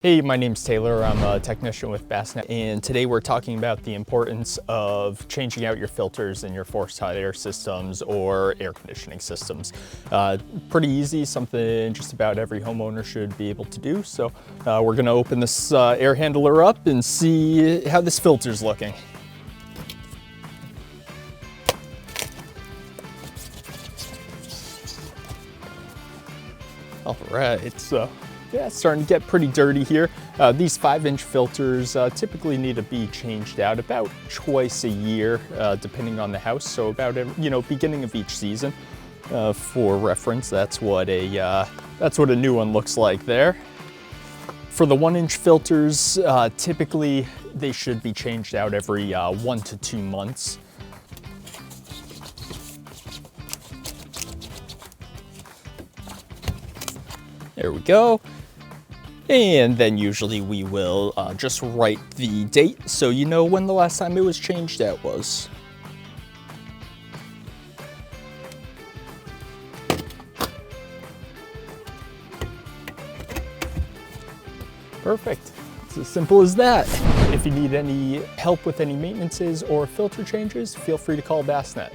Hey, my name's Taylor. I'm a technician with Basnett, and today we're talking about the importance of changing out your filters in your forced hot air systems or air conditioning systems. Pretty easy, something just about every homeowner should be able to do. So we're gonna open this air handler up and see how this filter's looking. All right, so yeah, it's starting to get pretty dirty here. These 5-inch filters typically need to be changed out about twice a year, depending on the house. So about beginning of each season. For reference, that's what a new one looks like there. For the 1-inch filters, typically they should be changed out every 1 to 2 months. There we go. And then usually we will just write the date so you know when the last time it was changed out was. Perfect. It's as simple as that. If you need any help with any maintenances or filter changes, feel free to call Basnett.